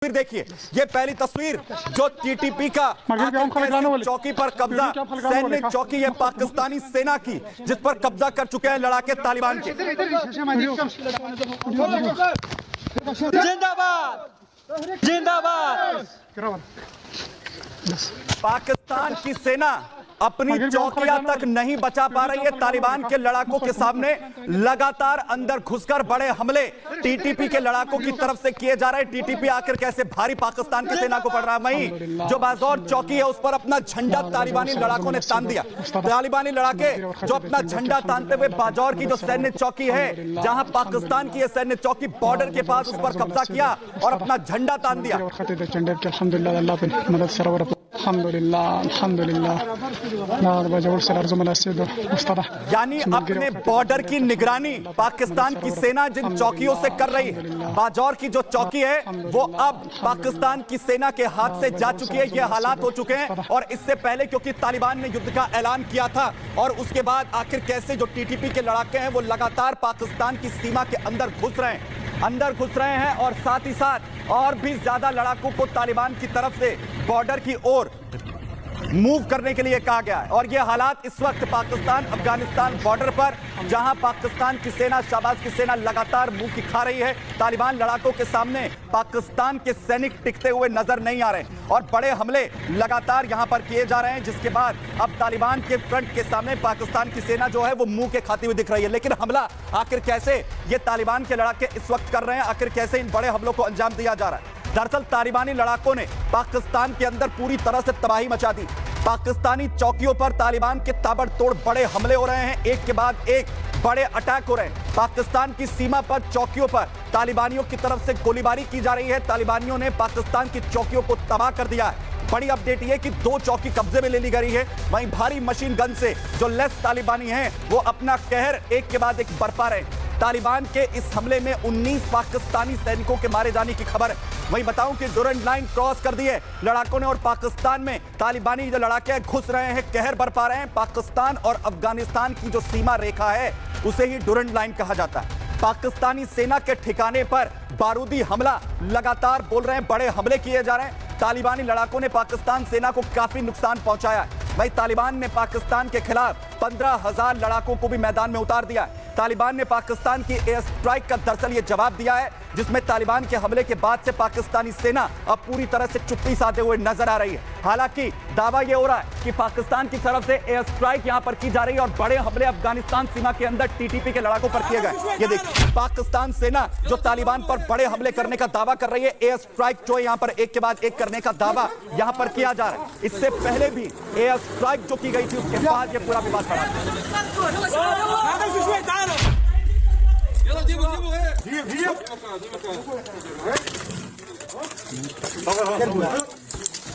तस्वीर देखिए, ये पहली तस्वीर जो टीटीपी का चौकी पर कब्जा, सैन्य चौकी है पाकिस्तानी सेना की, जिस पर कब्जा कर चुके हैं लड़ाके तालिबान के। जिंदाबाद जिंदाबाद। पाकिस्तान की सेना अपनी चौकियां तक नहीं बचा पा रही है तालिबान के लड़ाकों के सामने। लगातार अंदर घुसकर बड़े हमले टीटीपी के लड़ाकों की तरफ से किए जा रहे हैं। टीटीपी आखिर कैसे भारी पाकिस्तान की सेना को पड़ रहा है। वहीं जो बाजौर चौकी है उस पर अपना झंडा तालिबानी लड़ाकों ने तान दिया। तालिबानी लड़ाके जो अपना झंडा तानते हुए बाजौर की जो सैन्य चौकी है, जहां पाकिस्तान की सैन्य चौकी बॉर्डर के पास, उस पर कब्जा किया और अपना झंडा तान दिया। यानी अपने बॉर्डर की निगरानी पाकिस्तान की सेना जिन चौकियों से कर रही है, बाजौर की जो चौकी है वो अब पाकिस्तान की सेना के हाथ से जा चुकी है। ये हालात हो चुके हैं। और इससे पहले क्योंकि तालिबान ने युद्ध का ऐलान किया था और उसके बाद आखिर कैसे जो टीटीपी के लड़ाके हैं वो लगातार पाकिस्तान की सीमा के अंदर घुस रहे हैं और साथ ही साथ और भी ज्यादा लड़ाकों को तालिबान की तरफ से बॉर्डर की ओर मूव करने के लिए कहा गया है। और ये हालात इस वक्त पाकिस्तान अफगानिस्तान बॉर्डर पर, जहां पाकिस्तान की सेना, शाहबाज की सेना लगातार मुंह की खा रही है। तालिबान लड़ाकों के सामने पाकिस्तान के सैनिक टिकते हुए नजर नहीं आ रहे और बड़े हमले लगातार यहां पर किए जा रहे हैं, जिसके बाद अब तालिबान के फ्रंट के सामने पाकिस्तान की सेना जो है वो मुंह के खाती हुई दिख रही है। लेकिन हमला आखिर कैसे ये तालिबान के लड़ाके इस वक्त कर रहे हैं, आखिर कैसे इन बड़े हमलों को अंजाम दिया जा रहा है। दरअसल तालिबानी लड़ाकों ने पाकिस्तान के अंदर पूरी तरह से तबाही मचा दी। पाकिस्तानी चौकियों पर तालिबान के ताबड़तोड़ बड़े हमले हो रहे हैं, एक के बाद एक बड़े अटैक हो रहे हैं। पाकिस्तान की सीमा पर चौकियों पर तालिबानियों की तरफ से गोलीबारी की जा रही है। तालिबानियों ने पाकिस्तान की चौकियों को तबाह कर दिया है। बड़ी अपडेट ये कि 2 चौकी कब्जे में ले ली गई है। वहीं भारी मशीन गन से जो लेफ्ट तालिबानी हैं वो अपना कहर एक के बाद एक बरपा रहे हैं। तालिबान के इस हमले में 19 पाकिस्तानी सैनिकों के मारे जाने की खबर है। वहीं बताऊं कि डुरंड लाइन क्रॉस कर दी है लड़ाकों ने और पाकिस्तान में तालिबानी जो लड़ाके घुस रहे हैं, कहर बरपा रहे हैं। पाकिस्तान और अफगानिस्तान की जो सीमा रेखा है उसे ही डुरंड लाइन कहा जाता है। पाकिस्तानी सेना के ठिकाने पर बारूदी हमला लगातार बोल रहे हैं, बड़े हमले किए जा रहे हैं। तालिबानी लड़ाकों ने पाकिस्तान सेना को काफी नुकसान पहुंचाया है। वहीं तालिबान ने पाकिस्तान के खिलाफ 15,000 लड़ाकों को भी मैदान में उतार दिया है। तालिबान ने पाकिस्तान की एयर स्ट्राइक का दरअसल ये जवाब दिया है, जिसमें तालिबान के हमले के बाद से पाकिस्तानी सेना अब पूरी तरह से चुप्पी साधे हुए नजर आ रही है। हालांकि दावा यह हो रहा है कि पाकिस्तान की तरफ से एयर स्ट्राइक यहां पर की जा रही है और बड़े हमले अफगानिस्तान सीमा के अंदर टीटीपी के लड़ाकों पर किए गए। ये देखिए पाकिस्तान सेना जो तालिबान पर बड़े हमले करने का दावा कर रही है, एयर स्ट्राइक जो यहां पर एक के बाद एक करने का दावा यहां पर किया जा रहा है। इससे पहले भी एयर स्ट्राइक जो की गई थी उसके बाद ये पूरा विवाद बढ़ा।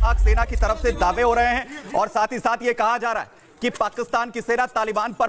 पाक सेना की तरफ से दावे हो रहे हैं और साथ ही साथ ये कहा जा रहा है कि पाकिस्तान की सेना तालिबान पर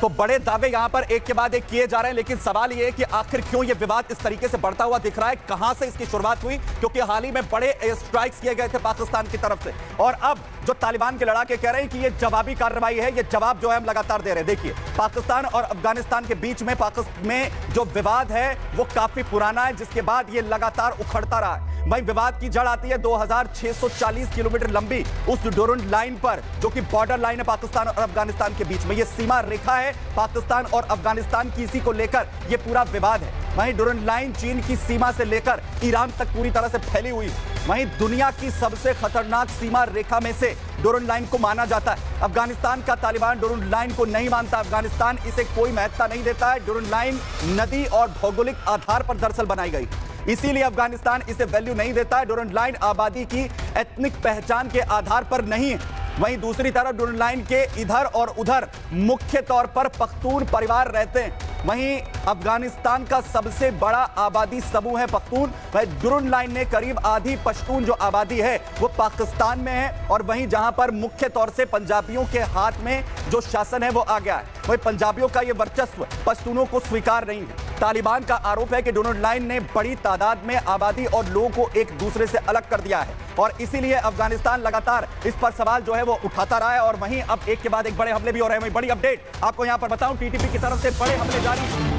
तो बड़े दावे यहां पर एक के बाद एक किए जा रहे हैं, लेकिन सवाल यह है कि आखिर क्यों यह विवाद इस तरीके से बढ़ता हुआ दिख रहा है, कहां से इसकी शुरुआत हुई। क्योंकि हाल ही में बड़े एयर स्ट्राइक्स किए गए थे पाकिस्तान की तरफ से और अब जो तालिबान के लड़ाके कह रहे हैं कि यह जवाबी कार्रवाई है, यह जवाब जो है हम लगातार दे रहे हैं। देखिए पाकिस्तान और अफगानिस्तान के बीच में जो विवाद है वो काफी पुराना है, जिसके बाद यह लगातार उखड़ता रहा है। वहीं विवाद की जड़ आती है 2640 किलोमीटर लंबी उस डुरंड लाइन पर, जो कि बॉर्डर लाइन है पाकिस्तान और अफगानिस्तान के बीच में। यह सीमा रेखा है पाकिस्तान और अफगानिस्तान की, इसी को लेकर यह पूरा विवाद है। वहीं डुरंड लाइन चीन की सीमा से लेकर ईरान तक पूरी तरह से फैली हुई। वहीं दुनिया की सबसे खतरनाक सीमा रेखा में से डुरंड लाइन को माना जाता है। अफगानिस्तान का तालिबान डुरंड लाइन को नहीं मानता, अफगानिस्तान इसे कोई महत्ता नहीं देता है। डुरंड लाइन नदी और भौगोलिक आधार पर दरअसल बनाई गई, इसीलिए अफगानिस्तान इसे वैल्यू नहीं देता है। डुरंड लाइन आबादी की एथनिक पहचान के आधार पर नहीं है। वहीं दूसरी तरफ डुरंड लाइन के इधर और उधर मुख्य तौर पर पख्तून परिवार रहते हैं। वहीं अफगानिस्तान का सबसे बड़ा आबादी समूह है पख्तून। वही दुरुन लाइन ने करीब आधी पश्तून जो आबादी है वो पाकिस्तान में है, और वहीं जहां पर मुख्य तौर से पंजाबियों के हाथ में जो शासन है वो आ गया है, वही पंजाबियों का ये वर्चस्व पश्तूनों को स्वीकार नहीं है। तालिबान का आरोप है कि दुरुन लाइन ने बड़ी तादाद में आबादी और लोगों को एक दूसरे से अलग कर दिया है, और इसीलिए अफगानिस्तान लगातार इस पर सवाल जो है वो उठाता रहा है। और वहीं अब एक के बाद एक बड़े हमले भी हो रहे हैं। वहीं बड़ी अपडेट आपको यहां पर बताऊं, टीटीपी की तरफ से बड़े हमले जारी।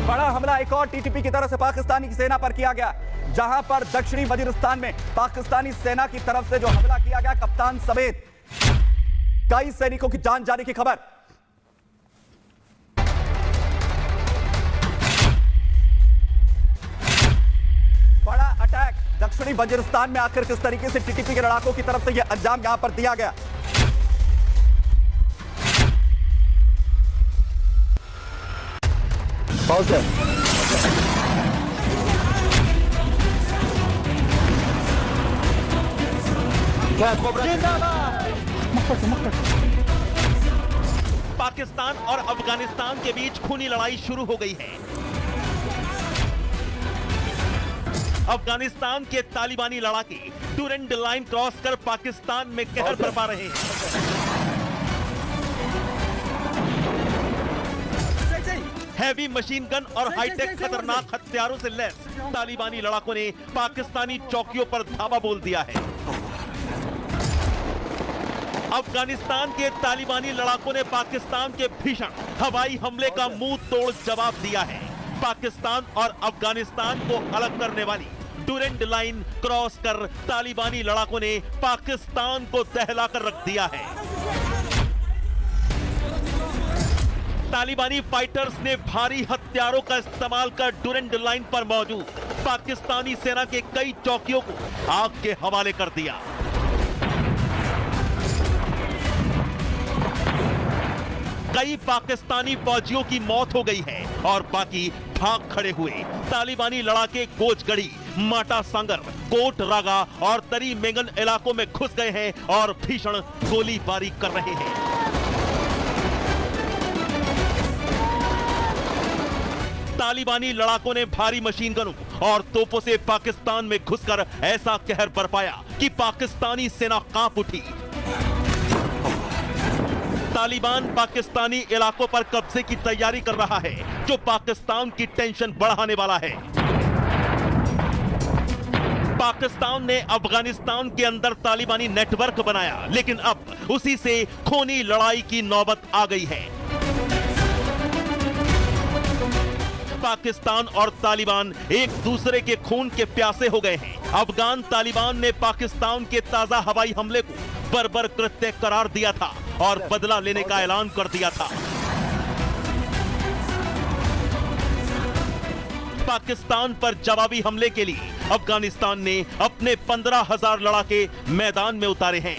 बड़ा हमला एक और टीटीपी की तरफ से पाकिस्तानी सेना पर किया गया, जहां पर दक्षिणी वजीरिस्तान में पाकिस्तानी सेना की तरफ से जो हमला किया गया, कप्तान समेत कई सैनिकों की जान जाने की खबर। बड़ा अटैक दक्षिणी वजीरिस्तान में आखिर किस तरीके से टीटीपी के लड़ाकों की तरफ से यह अंजाम यहां पर दिया गया। पाकिस्तान और अफगानिस्तान के बीच खूनी लड़ाई शुरू हो गई है। अफगानिस्तान के तालिबानी लड़ाके डुरेंट लाइन क्रॉस कर पाकिस्तान में कहर बरपा रहे हैं। हैवी मशीन गन और हाईटेक खतरनाक हथियारों से लैस तालिबानी लड़ाकों ने पाकिस्तानी चौकियों पर धावा बोल दिया है। अफगानिस्तान के तालिबानी लड़ाकों ने पाकिस्तान के भीषण हवाई हमले का मुंह तोड़ जवाब दिया है। पाकिस्तान और अफगानिस्तान को अलग करने वाली डुरेंट लाइन क्रॉस कर तालिबानी लड़ाकों ने पाकिस्तान को दहलाकर रख दिया है। तालिबानी फाइटर्स ने भारी हथियारों का इस्तेमाल कर डुरेंट लाइन पर मौजूद पाकिस्तानी सेना के कई चौकियों को आग के हवाले कर दिया। कई पाकिस्तानी फौजियों की मौत हो गई है और बाकी भाग खड़े हुए। तालिबानी लड़ाके गोजगढ़ी, माटा सांगर, कोट रागा और तरी मेंगन इलाकों में घुस गए हैं और भीषण गोलीबारी कर रहे हैं। तालिबानी लड़ाकों ने भारी मशीन गनों और तोपों से पाकिस्तान में घुसकर ऐसा कहर बरपाया कि पाकिस्तानी सेना कांप उठी। तालिबान पाकिस्तानी इलाकों पर कब्जे की तैयारी कर रहा है, जो पाकिस्तान की टेंशन बढ़ाने वाला है। पाकिस्तान ने अफगानिस्तान के अंदर तालिबानी नेटवर्क बनाया, लेकिन अब उसी से खूनी लड़ाई की नौबत आ गई है। पाकिस्तान और तालिबान एक दूसरे के खून के प्यासे हो गए हैं। अफगान तालिबान ने पाकिस्तान के ताजा हवाई हमले को बर्बर कृत्य करार दिया था और बदला लेने का ऐलान कर दिया था। पाकिस्तान पर जवाबी हमले के लिए अफगानिस्तान ने अपने 15,000 लड़ाके मैदान में उतारे हैं।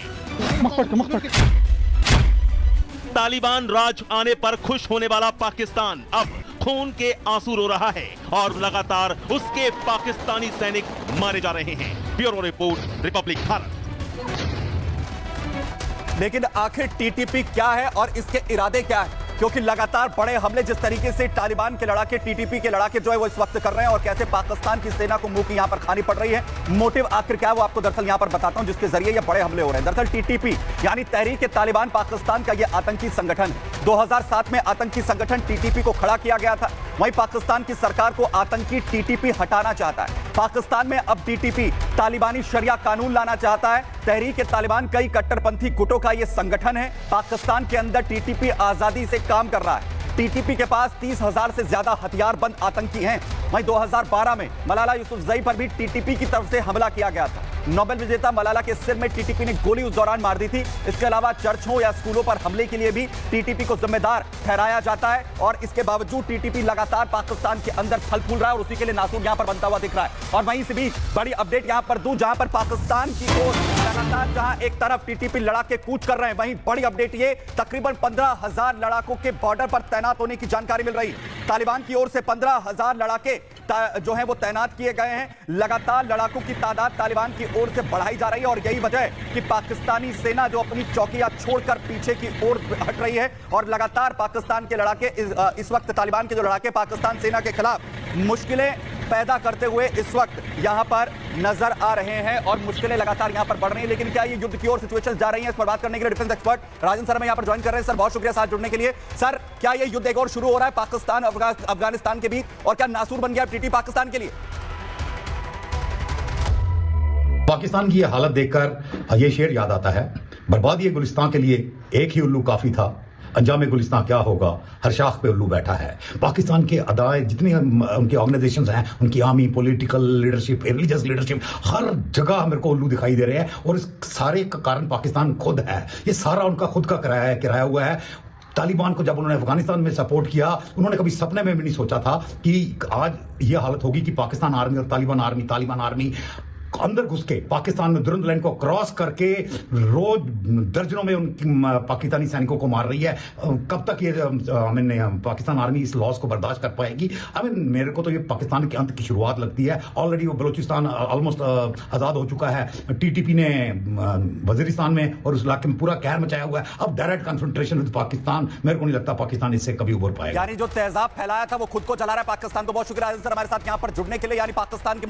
तालिबान राज आने पर खुश होने वाला पाकिस्तान अब खून के आंसू रो रहा है और लगातार उसके पाकिस्तानी सैनिक मारे जा रहे हैं। Bureau report, Republic Bharat. लेकिन आखिर टीटीपी क्या है और इसके इरादे क्या है? क्योंकि लगातार बड़े हमले जिस तरीके से तालिबान के लड़ाके टीटीपी के लड़ाके जो है वो इस वक्त कर रहे हैं, और कैसे पाकिस्तान की सेना को मुंह की यहां पर खानी पड़ रही है, मोटिव आखिर क्या है वो आपको दरअसल यहां पर बताता हूं, जिसके जरिए ये बड़े हमले हो रहे हैं। दरअसल टीटीपी यानी तहरीक तालिबान पाकिस्तान का यह आतंकी संगठन है। 2007 में आतंकी संगठन टीटीपी को खड़ा किया गया था। वहीं पाकिस्तान की सरकार को आतंकी टीटीपी हटाना चाहता है। पाकिस्तान में अब टीटीपी तालिबानी शरिया कानून लाना चाहता है। तहरीक तालिबान कई कट्टरपंथी गुटों का यह संगठन है। पाकिस्तान के अंदर टीटीपी आजादी से काम कर रहा है। टीटीपी के पास 30,000 से ज्यादा हथियारबंद आतंकी हैं। वहीं 2012 में मलाला यूसुफजई पर भी टीटीपी की तरफ से हमला किया गया था। नोबेल विजेता मलाला के सिर में टीटीपी ने गोली उस दौरान मार दी थी। इसके अलावा चर्चों या स्कूलों पर हमले के लिए भी टीटीपी को जिम्मेदार ठहराया जाता है, और इसके बावजूद टीटीपी लगातार पाकिस्तान के अंदर फल फूल रहा है और उसी के लिए नासूर यहां पर बनता हुआ दिख रहा है। और वहीं से भी बड़ी अपडेट यहां पर दूं, जहां पर पाकिस्तान की ओर लगातार जहां एक तरफ टीटीपी लड़ाके कूच कर रहे हैं, वहीं बड़ी अपडेट ये तकरीबन 15,000 लड़ाकों के बॉर्डर पर तैनात होने की जानकारी मिल रही है। तालिबान की ओर से 15,000 लड़ाके जो है वो तैनात किए गए हैं। लगातार लड़ाकों की तादाद तालिबान की ओर से बढ़ाई जा रही है और यही वजह है कि पाकिस्तानी सेना जो अपनी चौकियां छोड़कर पीछे की ओर हट रही है और लगातार पाकिस्तान के लड़ाके इस वक्त तालिबान के जो लड़ाके पाकिस्तान सेना के खिलाफ मुश्किलें पैदा करते हुए इस वक्त यहां पर नजर आ रहे हैं और मुश्किलें लगातार यहां पर बढ़ रही हैं। लेकिन क्या ये युद्ध की ओर सिचुएशन जा रही है, इस पर बात करने के लिए डिफेंस एक्सपर्ट राजन सर में यहां पर ज्वाइन कर रहे हैं। सर बहुत शुक्रिया साथ जुड़ने के लिए। सर क्या ये युद्ध एक और शुरू हो रहा है पाकिस्तान अफगानिस्तान के बीच और क्या नासूर बन गया टीटी पाकिस्तान के लिए? पाकिस्तान की ये हालत देखकर ये शेर याद आता है, बर्बादी गुलिस्तान के लिए एक ही उल्लू काफी था, अंजाम गुलिस्तान क्या होगा, हर शाख पे उल्लू बैठा है। पाकिस्तान के अदाए जितनी उनकी ऑर्गेनाइजेशंस हैं, उनकी army, political leadership, religious leadership, हर जगह मेरे को उल्लू दिखाई दे रहे हैं और इस सारे का कारण पाकिस्तान खुद है। ये सारा उनका खुद का किराया हुआ है। तालिबान को जब उन्होंने अफगानिस्तान में सपोर्ट किया, उन्होंने कभी सपने में भी नहीं सोचा था कि आज ये हालत होगी कि पाकिस्तान आर्मी और तालिबान आर्मी अंदर घुस के पाकिस्तान में दुरंत लाइन को क्रॉस करके रोज दर्जनों में उन पाकिस्तानी सैनिकों को मार रही है। कब तक ये पाकिस्तान आर्मी इस लॉस को बर्दाश्त कर पाएगी? मेरे को तो ये पाकिस्तान के अंत की शुरुआत लगती है। ऑलरेडी वो बलूचिस्तान ऑलमोस्ट आजाद हो चुका है, टीटीपी ने वजीरिस्तान में और उस इलाके में पूरा कहर मचाया हुआ है। अब डायरेक्ट कन्फ्रंटेशन विद पाकिस्तान, मेरे को नहीं लगता पाकिस्तान इससे कभी उभर पाएगा। यानी जो तेजाब फैलाया था वो खुद को जला रहा है पाकिस्तान को। बहुत शुक्रिया सर हमारे साथ यहां पर जुड़ने के लिए। यानी पाकिस्तान की